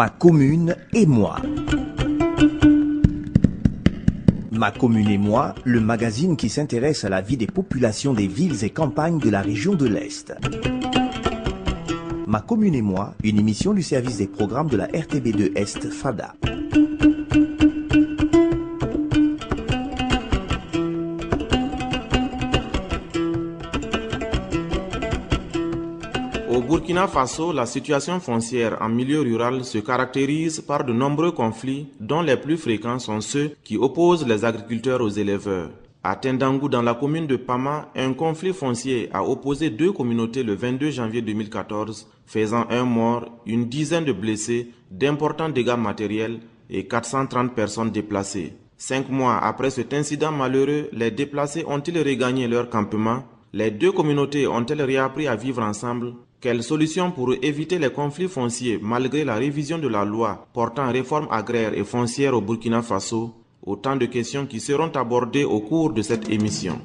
Ma commune et moi. Ma commune et moi, le magazine qui s'intéresse à la vie des populations des villes et campagnes de la région de l'Est. Ma commune et moi, une émission du service des programmes de la RTB2 Est, FADA. Au Burkina Faso, la situation foncière en milieu rural se caractérise par de nombreux conflits dont les plus fréquents sont ceux qui opposent les agriculteurs aux éleveurs. À Tendangou, dans la commune de Pama, un conflit foncier a opposé deux communautés le 22 janvier 2014, faisant un mort, une dizaine de blessés, d'importants dégâts matériels et 430 personnes déplacées. 5 mois après cet incident malheureux, les déplacés ont-ils regagné leur campement? Les deux communautés ont-elles réappris à vivre ensemble? Quelles solutions pour éviter les conflits fonciers malgré la révision de la loi portant réforme agraire et foncière au Burkina Faso? Autant de questions qui seront abordées au cours de cette émission.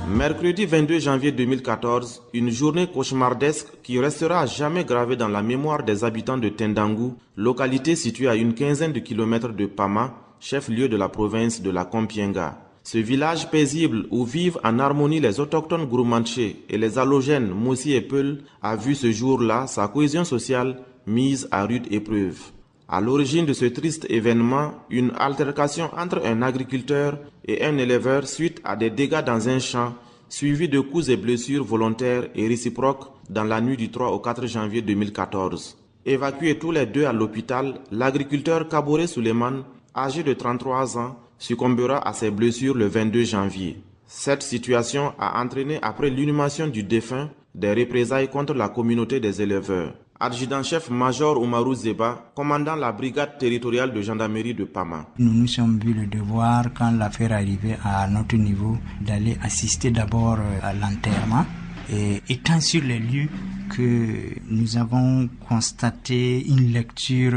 Mercredi 22 janvier 2014, une journée cauchemardesque qui restera à jamais gravée dans la mémoire des habitants de Tendangou, localité située à une quinzaine de kilomètres de Pama, chef-lieu de la province de la Kompienga. Ce village paisible où vivent en harmonie les autochtones Gouroumanché et les allogènes Moussi et Peul a vu ce jour-là sa cohésion sociale mise à rude épreuve. À l'origine de ce triste événement, une altercation entre un agriculteur et un éleveur suite à des dégâts dans un champ, suivi de coups et blessures volontaires et réciproques dans la nuit du 3 au 4 janvier 2014. Évacués tous les deux à l'hôpital, l'agriculteur Kaboré Suleiman, âgé de 33 ans, succombera à ses blessures le 22 janvier. Cette situation a entraîné, après l'inhumation du défunt, des représailles contre la communauté des éleveurs. Adjudant-chef-major Oumarou Zeba, commandant la brigade territoriale de gendarmerie de Pama. Nous nous sommes vu le devoir, quand l'affaire arrivait à notre niveau, d'aller assister d'abord à l'enterrement. Et étant sur les lieux que nous avons constaté une lecture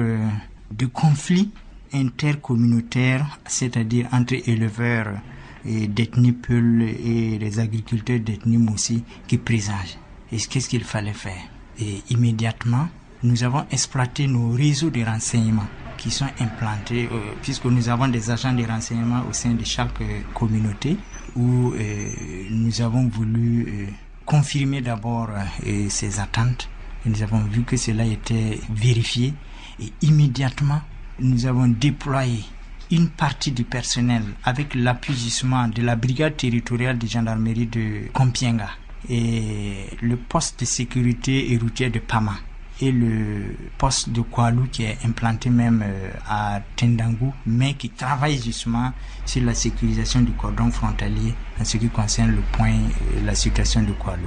de conflits intercommunautaires, c'est-à-dire entre éleveurs et d'ethnie Peul et les agriculteurs d'ethnie Moussi qui présagent. Et qu'est-ce qu'il fallait faire? Et immédiatement, nous avons exploité nos réseaux de renseignement qui sont implantés, puisque nous avons des agents de renseignement au sein de chaque communauté, où nous avons voulu confirmer d'abord ces attentes. Et nous avons vu que cela était vérifié. Et immédiatement, nous avons déployé une partie du personnel avec l'appui justement de la brigade territoriale de gendarmerie de Kompienga et le poste de sécurité et routier de Pama et le poste de Koualou qui est implanté même à Tendangou, mais qui travaille justement sur la sécurisation du cordon frontalier en ce qui concerne le point, la situation de Koualou.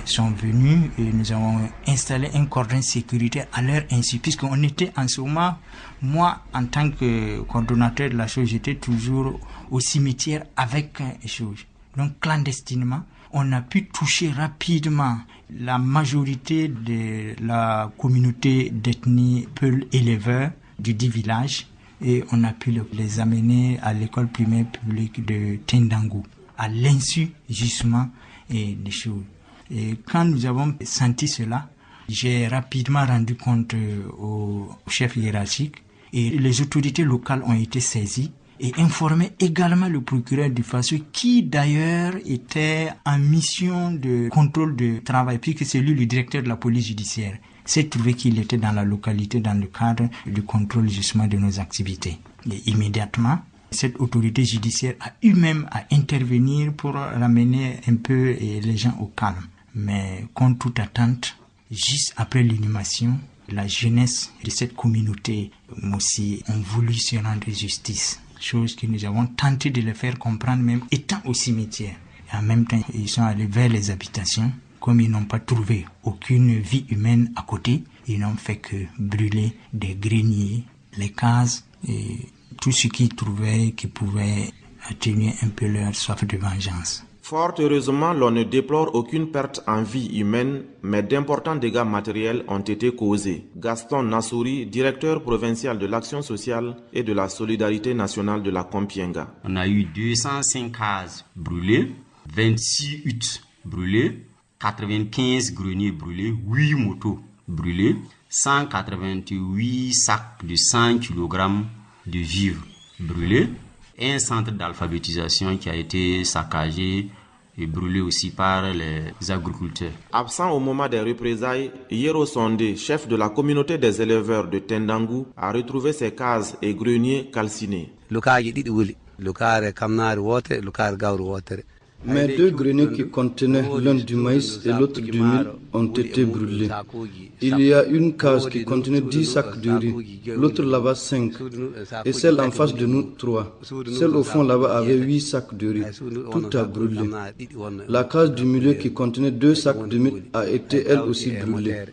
Sont venus et nous avons installé un cordon de sécurité à leur insu, puisqu'on était en ce moment, moi en tant que coordonnateur de la chose, j'étais toujours au cimetière avec les choses. Donc clandestinement, on a pu toucher rapidement la majorité de la communauté d'ethnie Peul éleveur du 10 villages et on a pu les amener à l'école primaire publique de Tendangou, à l'insu justement des choses. Et quand nous avons senti cela, j'ai rapidement rendu compte au chef hiérarchique et les autorités locales ont été saisies et informé également le procureur du Faso qui d'ailleurs était en mission de contrôle de travail puisque c'est lui le directeur de la police judiciaire. C'est trouvé qu'il était dans la localité dans le cadre du contrôle justement de nos activités. Et immédiatement, cette autorité judiciaire a eu même à intervenir pour ramener un peu les gens au calme. Mais contre toute attente, juste après l'inhumation, la jeunesse de cette communauté Moussi ont voulu se rendre justice. Chose que nous avons tenté de le faire comprendre même étant au cimetière. Et en même temps, ils sont allés vers les habitations. Comme ils n'ont pas trouvé aucune vie humaine à côté, ils n'ont fait que brûler des greniers, les cases et tout ce qu'ils trouvaient qui pouvait atténuer un peu leur soif de vengeance. Fort heureusement, l'on ne déplore aucune perte en vie humaine, mais d'importants dégâts matériels ont été causés. Gaston Nassouri, directeur provincial de l'action sociale et de la solidarité nationale de la Kompienga. On a eu 205 cases brûlées, 26 huttes brûlées, 95 greniers brûlés, 8 motos brûlées, 188 sacs de 100 kg de vivres brûlés, un centre d'alphabétisation qui a été saccagé et brûlé aussi par les agriculteurs. Absent au moment des représailles, Yero Sondé, chef de la communauté des éleveurs de Tendangu, a retrouvé ses cases et greniers calcinés. Mes 2 greniers qui contenaient l'un du maïs et l'autre du mil ont été brûlés. Il y a une case qui contenait 10 sacs de riz, l'autre là-bas 5, et celle en face de nous 3. Celle au fond là-bas avait 8 sacs de riz. Tout a brûlé. La case du milieu qui contenait 2 sacs de mil a été elle aussi brûlée.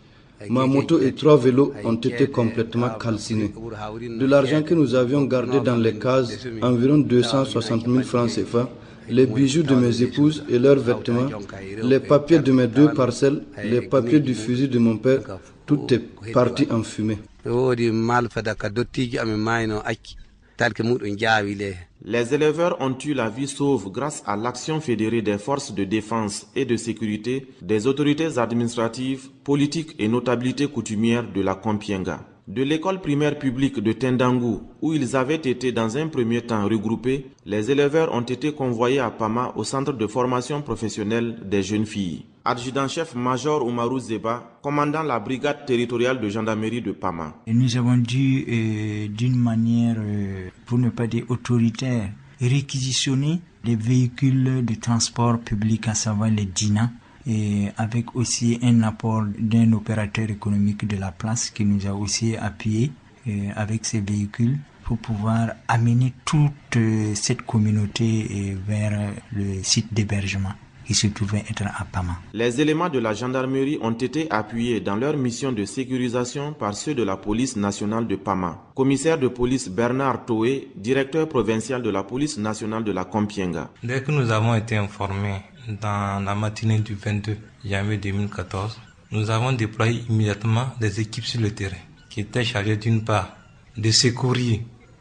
Ma moto et 3 vélos ont été complètement calcinés. De l'argent que nous avions gardé dans les cases, environ 260 000 francs CFA, les bijoux de mes épouses et leurs vêtements, les papiers de mes 2 parcelles, les papiers du fusil de mon père, tout est parti en fumée. Les éleveurs ont eu la vie sauve grâce à l'action fédérée des forces de défense et de sécurité, des autorités administratives, politiques et notabilités coutumières de la Kompienga. De l'école primaire publique de Tendangu, où ils avaient été dans un premier temps regroupés, les éleveurs ont été convoyés à Pama au centre de formation professionnelle des jeunes filles. Adjudant-chef Major Oumarou Zeba, commandant la brigade territoriale de gendarmerie de Pama. Et nous avons dû, d'une manière, pour ne pas dire autoritaire, réquisitionner les véhicules de transport public, à savoir les DINA, et avec aussi un apport d'un opérateur économique de la place qui nous a aussi appuyé avec ces véhicules pour pouvoir amener toute cette communauté vers le site d'hébergement qui se trouvait être à Pama. Les éléments de la gendarmerie ont été appuyés dans leur mission de sécurisation par ceux de la police nationale de Pama. Commissaire de police Bernard Toé, directeur provincial de la police nationale de la Kompienga. Dès que nous avons été informés dans la matinée du 22 janvier 2014, nous avons déployé immédiatement des équipes sur le terrain qui étaient chargées d'une part de secourir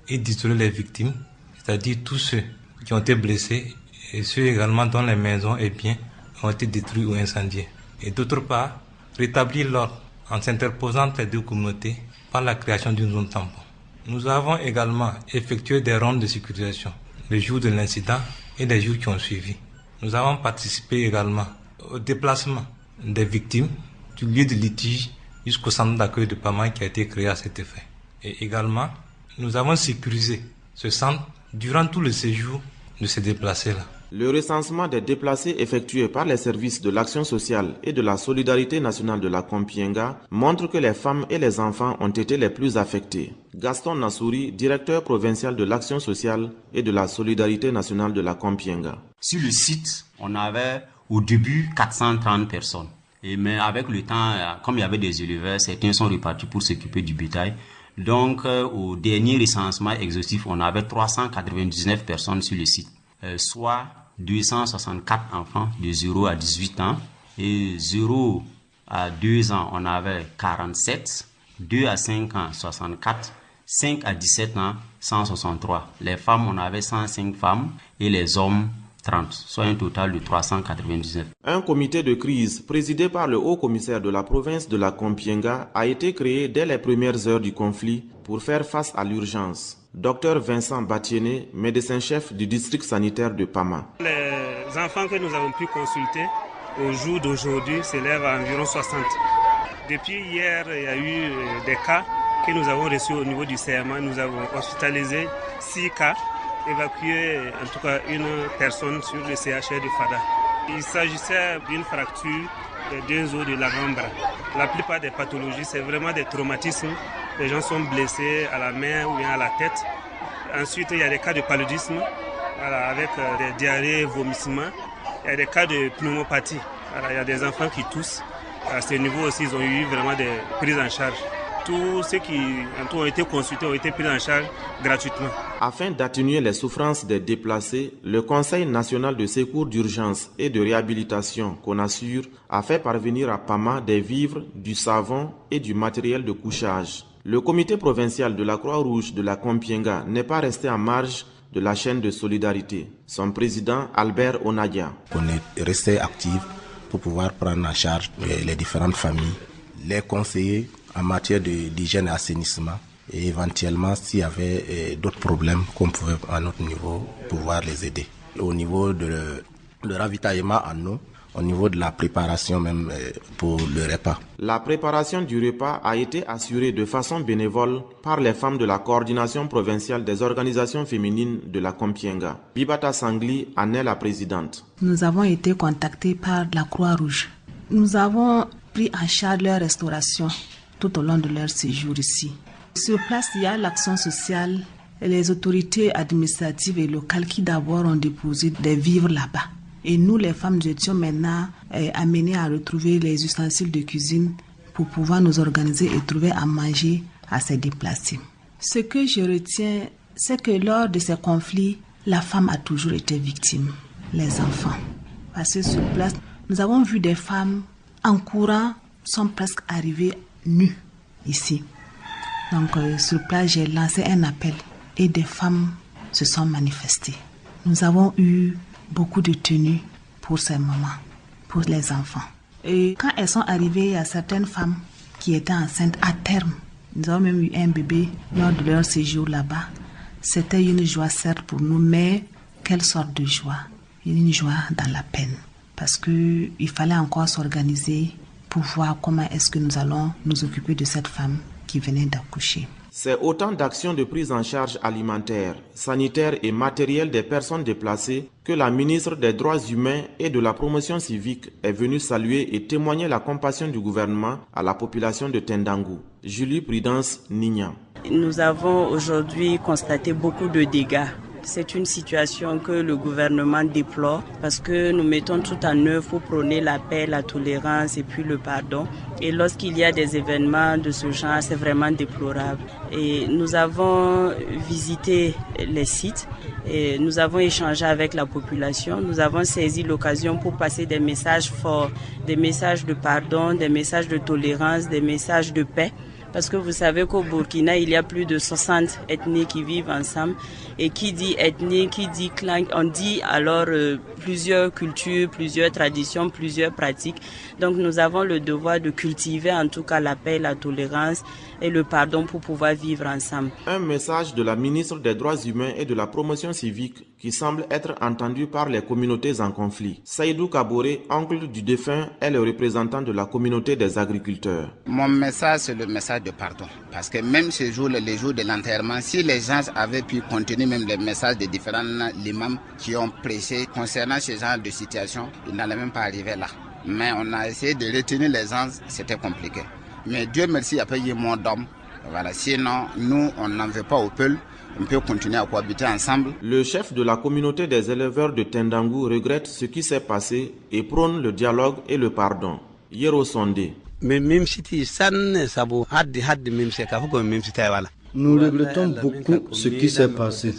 et d'isoler les victimes, c'est-à-dire tous ceux qui ont été blessés et ceux également dont les maisons et biens ont été détruits ou incendiés. Et d'autre part, rétablir l'ordre en s'interposant entre les 2 communautés par la création d'une zone tampon. Nous avons également effectué des rondes de sécurisation le jour de l'incident et les jours qui ont suivi. Nous avons participé également au déplacement des victimes du lieu de litige jusqu'au centre d'accueil de Pama qui a été créé à cet effet. Et également, nous avons sécurisé ce centre durant tout le séjour de ces déplacés-là. Le recensement des déplacés effectué par les services de l'action sociale et de la solidarité nationale de la Kompienga montre que les femmes et les enfants ont été les plus affectés. Gaston Nassouri, directeur provincial de l'action sociale et de la solidarité nationale de la Kompienga. Sur le site, on avait au début 430 personnes. Mais avec le temps, comme il y avait des éleveurs, certains sont repartis pour s'occuper du bétail. Donc, au dernier recensement exhaustif, on avait 399 personnes sur le site, soit 264 enfants de 0 à 18 ans. Et 0 à 2 ans, on avait 47, 2 à 5 ans, 64, 5 à 17 ans, 163. Les femmes, on avait 105 femmes et les hommes, 30, soit un total de 399. Un comité de crise présidé par le haut-commissaire de la province de la Kompienga a été créé dès les premières heures du conflit pour faire face à l'urgence. Dr Vincent Batiene, médecin-chef du district sanitaire de Pama. Les enfants que nous avons pu consulter au jour d'aujourd'hui s'élèvent à environ 60. Depuis hier, il y a eu des cas que nous avons reçus au niveau du CMA. Nous avons hospitalisé 6 cas, évacué en tout cas une personne sur le CHR de Fada. Il s'agissait d'une fracture des 2 os de l'avant-bras. La plupart des pathologies, c'est vraiment des traumatismes. Les gens sont blessés à la main ou bien à la tête. Ensuite, il y a des cas de paludisme avec des diarrhées, vomissements. Il y a des cas de pneumopathie. Il y a des enfants qui toussent. À ce niveau aussi, ils ont eu vraiment des prises en charge. Tous ceux qui ont été consultés ont été pris en charge gratuitement. Afin d'atténuer les souffrances des déplacés, le Conseil national de secours d'urgence et de réhabilitation CONASUR a fait parvenir à Pama des vivres, du savon et du matériel de couchage. Le comité provincial de la Croix-Rouge de la Kompienga n'est pas resté en marge de la chaîne de solidarité. Son président, Albert Onadia. On est resté actif pour pouvoir prendre en charge les différentes familles, les conseiller en matière d'hygiène et assainissement et éventuellement s'il y avait d'autres problèmes qu'on pouvait à notre niveau pouvoir les aider. Au niveau de ravitaillement en eau, au niveau de la préparation même pour le repas. La préparation du repas a été assurée de façon bénévole par les femmes de la coordination provinciale des organisations féminines de la Kompienga. Bibata Sangli en est la présidente. Nous avons été contactés par la Croix-Rouge. Nous avons pris en charge leur restauration tout au long de leur séjour ici. Sur place, il y a l'action sociale et les autorités administratives et locales qui d'abord ont déposé des vivres là-bas. Et nous, les femmes, nous étions maintenant amenées à retrouver les ustensiles de cuisine pour pouvoir nous organiser et trouver à manger à ces déplacés. Ce que je retiens, c'est que lors de ces conflits, la femme a toujours été victime, les enfants. Parce que sur place, nous avons vu des femmes en courant, sont presque arrivées nues ici. Donc sur place, j'ai lancé un appel et des femmes se sont manifestées. Nous avons eu beaucoup de tenues pour ces mamans, pour les enfants. Et quand elles sont arrivées, il y a certaines femmes qui étaient enceintes à terme. Nous avons même eu un bébé lors de leur séjour là-bas. C'était une joie certes pour nous, mais quelle sorte de joie? Une joie dans la peine. Parce qu'il fallait encore s'organiser pour voir comment est-ce que nous allons nous occuper de cette femme qui venait d'accoucher. C'est autant d'actions de prise en charge alimentaire, sanitaire et matérielle des personnes déplacées que la ministre des Droits humains et de la Promotion civique est venue saluer et témoigner la compassion du gouvernement à la population de Tendangu. Julie Prudence Nignan. Nous avons aujourd'hui constaté beaucoup de dégâts. C'est une situation que le gouvernement déplore parce que nous mettons tout en œuvre pour prôner la paix, la tolérance et puis le pardon. Et lorsqu'il y a des événements de ce genre, c'est vraiment déplorable. Et nous avons visité les sites et nous avons échangé avec la population. Nous avons saisi l'occasion pour passer des messages forts, des messages de pardon, des messages de tolérance, des messages de paix. Parce que vous savez qu'au Burkina, il y a plus de 60 ethnies qui vivent ensemble. Et qui dit ethnie, qui dit clan, on dit alors plusieurs cultures, plusieurs traditions, plusieurs pratiques. Donc nous avons le devoir de cultiver en tout cas la paix, la tolérance et le pardon pour pouvoir vivre ensemble. Un message de la ministre des Droits humains et de la Promotion civique qui semble être entendu par les communautés en conflit. Saïdou Kaboré, oncle du défunt, est le représentant de la communauté des agriculteurs. Mon message, c'est le message de pardon. Parce que même ce jour, les jours de l'enterrement, si les gens avaient pu contenir même les messages des différents imams qui ont prêché concernant ce genre de situation, ils n'allaient même pas arriver là. Mais on a essayé de retenir les gens, c'était compliqué. Mais Dieu merci, il n'y a pas eu mort d'homme. Voilà. Sinon, nous, on n'en veut pas au peuple. On peut continuer à cohabiter ensemble. Le chef de la communauté des éleveurs de Tendangu regrette ce qui s'est passé et prône le dialogue et le pardon. Yero Sondé. Nous regrettons beaucoup ce qui s'est passé.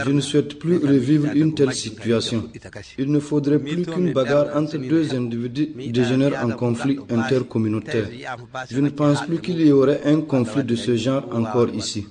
Je ne souhaite plus revivre une telle situation. Il ne faudrait plus qu'une bagarre entre deux individus dégénère en conflit intercommunautaire. Je ne pense plus qu'il y aurait un conflit de ce genre encore ici.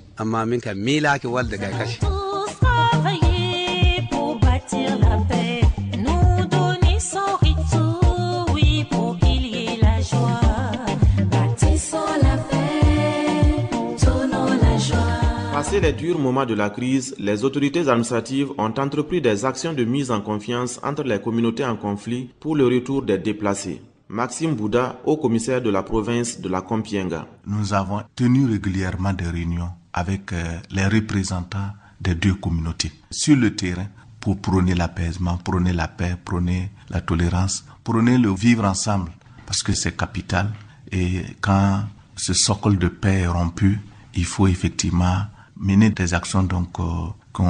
Passé les durs moments de la crise, les autorités administratives ont entrepris des actions de mise en confiance entre les communautés en conflit pour le retour des déplacés. Maxime Bouda, haut commissaire de la province de la Kompienga. Nous avons tenu régulièrement des réunions avec les représentants des deux communautés sur le terrain pour prôner l'apaisement, prôner la paix, prôner la tolérance, prôner le vivre ensemble parce que c'est capital. Et quand ce socle de paix est rompu, il faut effectivement mener des actions qui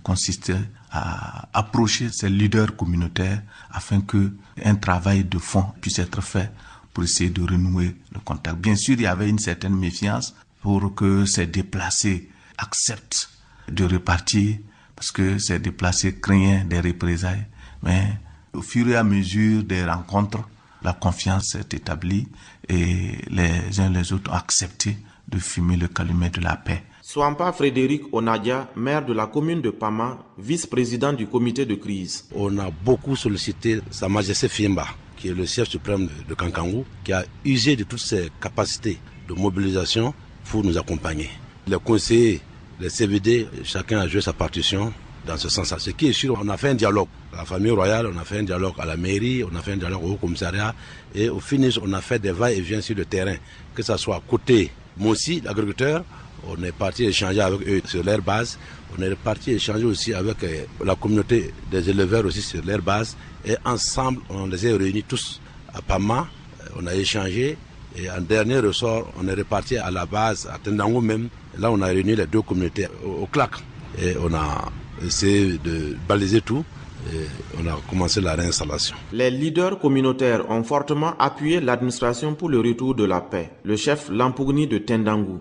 consistent à approcher ces leaders communautaires afin qu'un travail de fond puisse être fait pour essayer de renouer le contact. Bien sûr, il y avait une certaine méfiance pour que ces déplacés acceptent de repartir, parce que ces déplacés craignaient des représailles. Mais au fur et à mesure des rencontres, la confiance s'est établie et les uns les autres ont accepté de fumer le calumet de la paix. Swampa Frédéric Onadia, maire de la commune de Pama, vice-président du comité de crise. On a beaucoup sollicité Sa Majesté Fiemba, qui est le chef suprême de Kankangu, qui a usé de toutes ses capacités de mobilisation pour nous accompagner. Les conseillers, les CVD, chacun a joué sa partition dans ce sens-là. Ce qui est sûr, on a fait un dialogue à la famille royale, on a fait un dialogue à la mairie, on a fait un dialogue au haut commissariat et au finish, on a fait des va-et-vient sur le terrain. Que ce soit côté Mossi, l'agriculteur, on est parti échanger avec eux sur leur base. On est parti échanger aussi avec la communauté des éleveurs aussi sur leur base. Et ensemble, on les a réunis tous à Pama. On a échangé. Et en dernier ressort, on est reparti à la base, à Tendango même. Là, on a réuni les deux communautés au CLAC. Et on a essayé de baliser tout. Et on a commencé la réinstallation. Les leaders communautaires ont fortement appuyé l'administration pour le retour de la paix. Le chef Lampougni de Tendangu.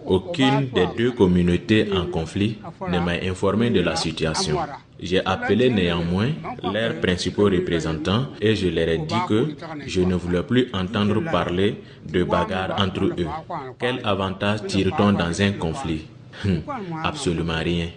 Aucune des deux communautés en conflit ne m'a informé de la situation. J'ai appelé néanmoins leurs principaux représentants et je leur ai dit que je ne voulais plus entendre parler de bagarre entre eux. Quel avantage tire-t-on dans un conflit? Absolument rien.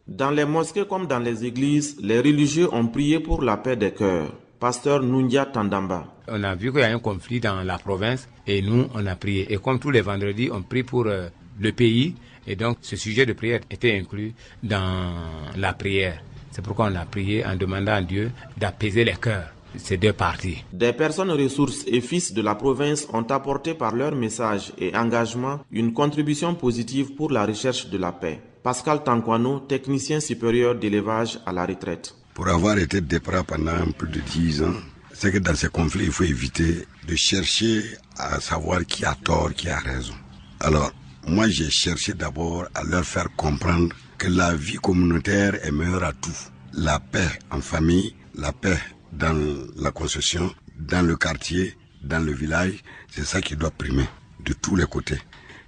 Dans les mosquées comme dans les églises, les religieux ont prié pour la paix des cœurs. Pasteur Nundia Tandamba. On a vu qu'il y a un conflit dans la province et nous, on a prié. Et comme tous les vendredis, on prie pour le pays. Et donc, ce sujet de prière était inclus dans la prière. C'est pourquoi on a prié en demandant à Dieu d'apaiser les cœurs. Ces deux parties. Des personnes ressources et fils de la province ont apporté par leur message et engagement une contribution positive pour la recherche de la paix. Pascal Tankwano, technicien supérieur d'élevage à la retraite. Pour avoir été départ pendant plus de 10 ans, c'est que dans ces conflits, il faut éviter de chercher à savoir qui a tort, qui a raison. Alors, moi j'ai cherché d'abord à leur faire comprendre que la vie communautaire est meilleure à tout. La paix en famille, la paix dans la concession, dans le quartier, dans le village, c'est ça qui doit primer de tous les côtés.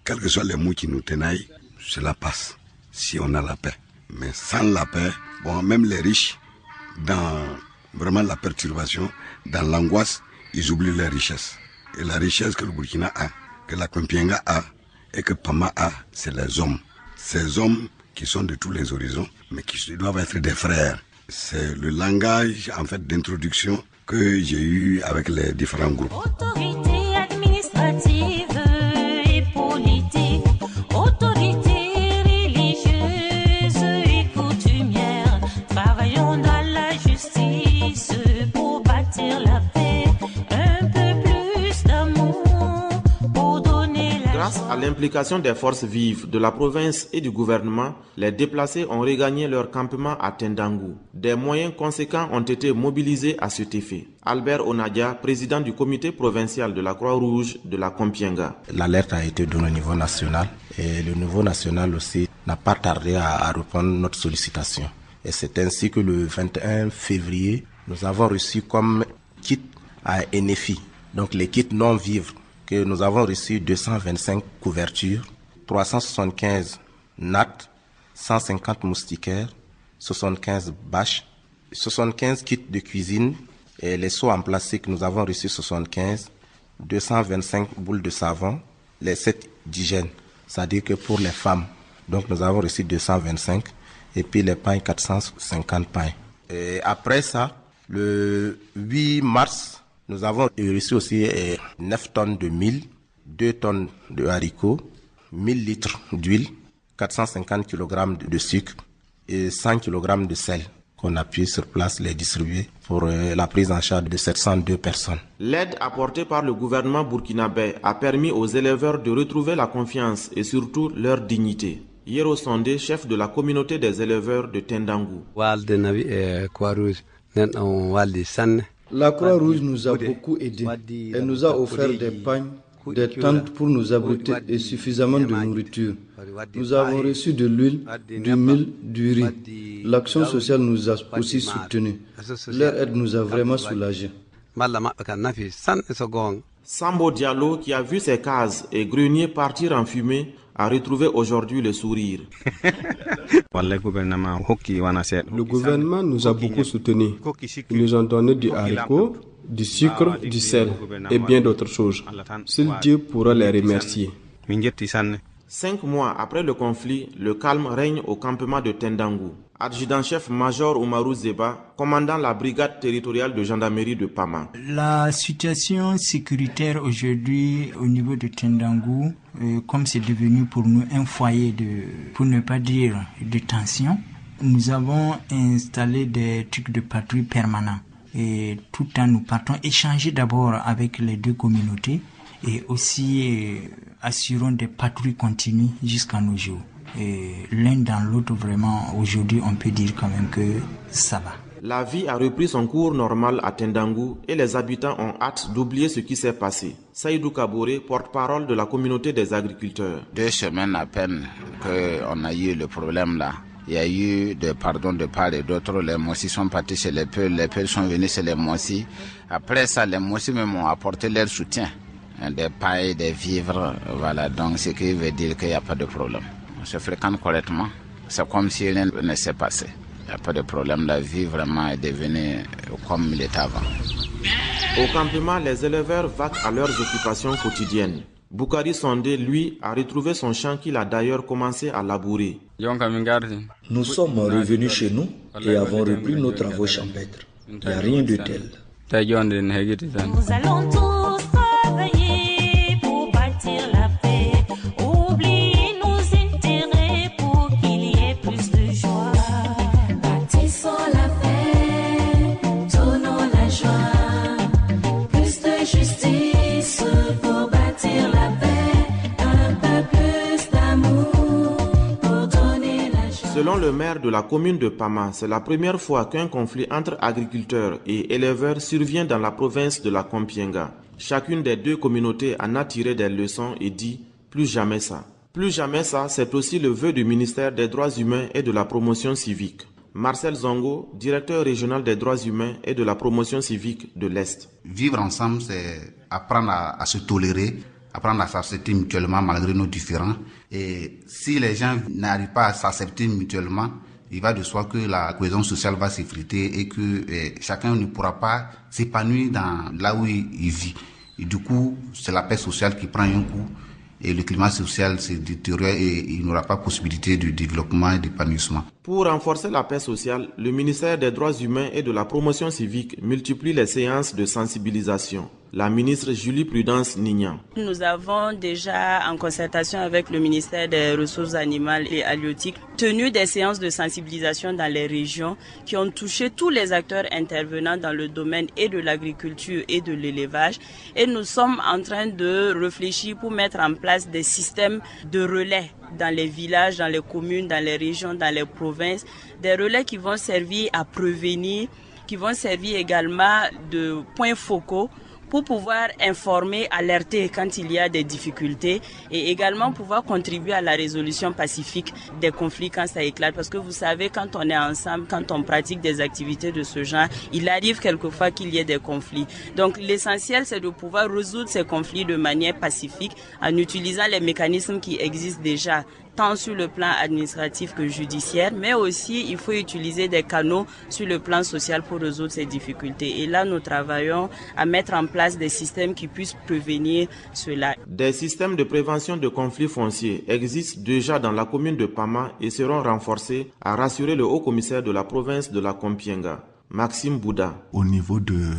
Quels que soient les mots qui nous tenaillent, cela passe si on a la paix. Mais sans la paix, bon, même les riches, dans vraiment la perturbation, dans l'angoisse, ils oublient les richesses. Et la richesse que le Burkina a, que la Kompienga a et que Pama a, c'est les hommes. Ces hommes qui sont de tous les horizons, mais qui doivent être des frères. C'est le langage en fait d'introduction que j'ai eu avec les différents groupes. Autorité administrative et politique, autorité religieuse et coutumière, travaillons dans la justice pour bâtir la paix, un peu plus d'amour pour donner la Grâce à l'implication des forces vives de la province et du gouvernement, les déplacés ont regagné leur campement à Tendangu. Des moyens conséquents ont été mobilisés à cet effet. Albert Onadia, président du comité provincial de la Croix-Rouge de la Kompienga. L'alerte a été donnée au niveau national et le niveau national aussi n'a pas tardé à répondre à notre sollicitation. Et c'est ainsi que le 21 février, nous avons reçu comme kit à NFI, donc les kits non-vivres, que nous avons reçu 225 couvertures, 375 nattes, 150 moustiquaires, 75 bâches, 75 kits de cuisine et les seaux en plastique, nous avons reçu 75, 225 boules de savon, les 7 d'hygiène, c'est-à-dire que pour les femmes, donc nous avons reçu 225 et puis les pains 450 pains. Et après ça, le 8 mars, nous avons reçu aussi 9 tonnes de mil, 2 tonnes de haricots, 1000 litres d'huile, 450 kg de sucre et 100 kg de sel qu'on a pu sur place les distribuer pour la prise en charge de 702 personnes. L'aide apportée par le gouvernement burkinabé a permis aux éleveurs de retrouver la confiance et surtout leur dignité. Yero Sondé, chef de la communauté des éleveurs de Tendangu. La Croix-Rouge nous a beaucoup aidés. Elle nous a offert des pagnes, des tentes pour nous abriter et suffisamment de nourriture. Nous avons reçu de l'huile, du mil, du riz. L'action sociale nous a aussi soutenus. Leur aide nous a vraiment soulagés. Sambo Diallo, qui a vu ses cases et greniers partir en fumée, a retrouvé aujourd'hui le sourire. Le gouvernement nous a beaucoup soutenus. Ils nous ont donné du haricot, du sucre, du sel et bien d'autres choses. Seul Dieu pourra les remercier. 5 mois après le conflit, le calme règne au campement de Tendangu. Adjudant-chef Major Oumarou Zeba, commandant la brigade territoriale de gendarmerie de Pama. La situation sécuritaire aujourd'hui au niveau de Tendangu, comme c'est devenu pour nous un foyer pour ne pas dire de tension, nous avons installé des trucs de patrouille permanents. Et tout le temps nous partons échanger d'abord avec les deux communautés et aussi assurons des patrouilles continues jusqu'à nos jours. Et l'un dans l'autre, vraiment, aujourd'hui, on peut dire quand même que ça va. La vie a repris son cours normal à Tendangu et les habitants ont hâte d'oublier ce qui s'est passé. Saïdou Kaboré, porte-parole de la communauté des agriculteurs. 2 semaines à peine qu'on a eu le problème là. Il y a eu des pardons de part et d'autre. Les Mossis sont partis chez les Peuls sont venus chez les Mossis. Après ça, les Mossis même ont apporté leur soutien. Des pailles, des vivres, voilà. Donc, ce qui veut dire qu'il n'y a pas de problème. On se fréquente correctement. C'est comme si rien ne s'est passé. Il n'y a pas de problème. La vie vraiment est devenue comme il était avant. Au campement, les éleveurs vaquent à leurs occupations quotidiennes. Boukari Sondé, lui, a retrouvé son champ qu'il a d'ailleurs commencé à labourer. Nous sommes revenus chez nous et avons repris nos travaux champêtres. Il n'y a rien de tel. Nous allons tous travailler pour bâtir la paix. Oubliez nos intérêts pour qu'il y ait plus de joie. Bâtissons la paix, donnons la joie. Plus de justice pour bâtir la paix. Un peu plus d'amour pour donner la joie. Selon le maire de la commune de Pama, c'est la première fois qu'un conflit entre agriculteurs et éleveurs survient dans la province de la Kompienga. Chacune des deux communautés en a tiré des leçons et dit « plus jamais ça ». Plus jamais ça, c'est aussi le vœu du ministère des Droits humains et de la promotion civique. Marcel Zongo, directeur régional des droits humains et de la promotion civique de l'Est. Vivre ensemble, c'est apprendre à se tolérer, apprendre à s'accepter mutuellement malgré nos différends. Et si les gens n'arrivent pas à s'accepter mutuellement, il va de soi que la cohésion sociale va s'effriter et que chacun ne pourra pas s'épanouir dans là où il vit. Et du coup, c'est la paix sociale qui prend un coup et le climat social se détériore et il n'aura pas possibilité de développement et d'épanouissement. Pour renforcer la paix sociale, le ministère des Droits humains et de la promotion civique multiplie les séances de sensibilisation. La ministre Julie Prudence Nignan. Nous avons déjà, en concertation avec le ministère des Ressources animales et halieutiques, tenu des séances de sensibilisation dans les régions qui ont touché tous les acteurs intervenant dans le domaine et de l'agriculture et de l'élevage. Et nous sommes en train de réfléchir pour mettre en place des systèmes de relais dans les villages, dans les communes, dans les régions, dans les provinces, des relais qui vont servir à prévenir, qui vont servir également de points focaux pour pouvoir informer, alerter quand il y a des difficultés et également pouvoir contribuer à la résolution pacifique des conflits quand ça éclate. Parce que vous savez, quand on est ensemble, quand on pratique des activités de ce genre, il arrive quelquefois qu'il y ait des conflits. Donc l'essentiel, c'est de pouvoir résoudre ces conflits de manière pacifique en utilisant les mécanismes qui existent déjà, tant sur le plan administratif que judiciaire, mais aussi il faut utiliser des canaux sur le plan social pour résoudre ces difficultés. Et là, nous travaillons à mettre en place des systèmes qui puissent prévenir cela. Des systèmes de prévention de conflits fonciers existent déjà dans la commune de Pama et seront renforcés, a rassuré le haut-commissaire de la province de la Kompienga, Maxime Bouda. Au niveau de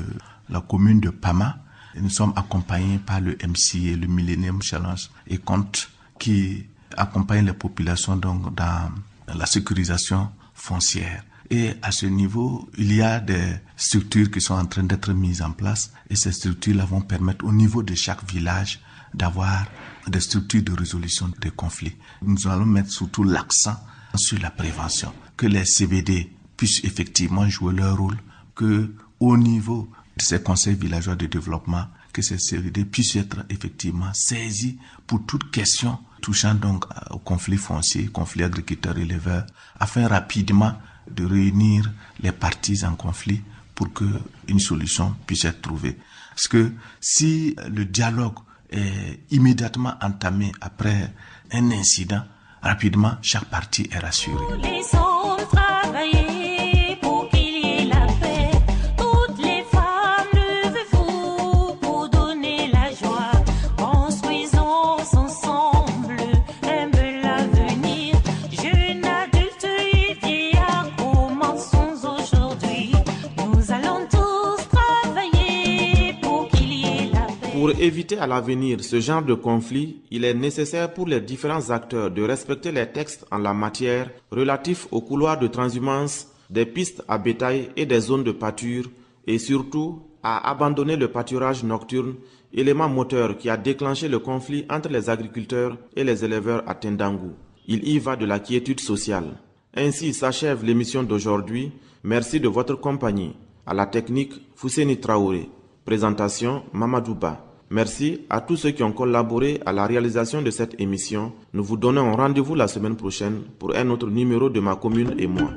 la commune de Pama, nous sommes accompagnés par le MCA, le Millennium Challenge et compte qui accompagne les populations donc dans la sécurisation foncière. Et à ce niveau, il y a des structures qui sont en train d'être mises en place et ces structures-là vont permettre au niveau de chaque village d'avoir des structures de résolution des conflits. Nous allons mettre surtout l'accent sur la prévention, que les CVD puissent effectivement jouer leur rôle, que au niveau de ces conseils villageois de développement, que ces CVD puissent être effectivement saisis pour toute question touchant donc au conflit foncier, conflit agriculteur-éleveur, afin rapidement de réunir les parties en conflit pour qu'une solution puisse être trouvée. Parce que si le dialogue est immédiatement entamé après un incident, rapidement, chaque partie est rassurée. Laissons travailler pour qu'il y ait la paix. Toutes les femmes, levez-vous pour donner la joie. Construisons ensemble un bel avenir. Jeunes adultes et vieillards, commençons aujourd'hui. Nous allons tous travailler pour qu'il y ait la paix. Pour éviter à l'avenir ce genre de conflit, il est nécessaire pour les différents acteurs de respecter les textes en la matière relatifs aux couloirs de transhumance, des pistes à bétail et des zones de pâture, et surtout à abandonner le pâturage nocturne, élément moteur qui a déclenché le conflit entre les agriculteurs et les éleveurs à Tendangou. Il y va de la quiétude sociale. Ainsi s'achève l'émission d'aujourd'hui. Merci de votre compagnie. À la technique, Fousseni Traoré. Présentation, Mamadouba. Merci à tous ceux qui ont collaboré à la réalisation de cette émission. Nous vous donnons rendez-vous la semaine prochaine pour un autre numéro de Ma commune et moi.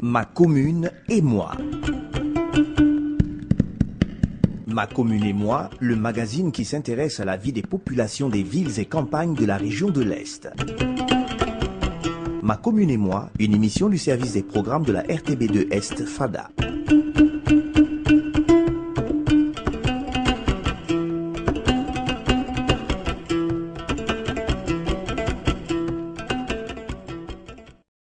Ma commune et moi. Ma commune et moi, le magazine qui s'intéresse à la vie des populations des villes et campagnes de la région de l'Est. Ma commune et moi, une émission du service des programmes de la RTB2 Est, FADA.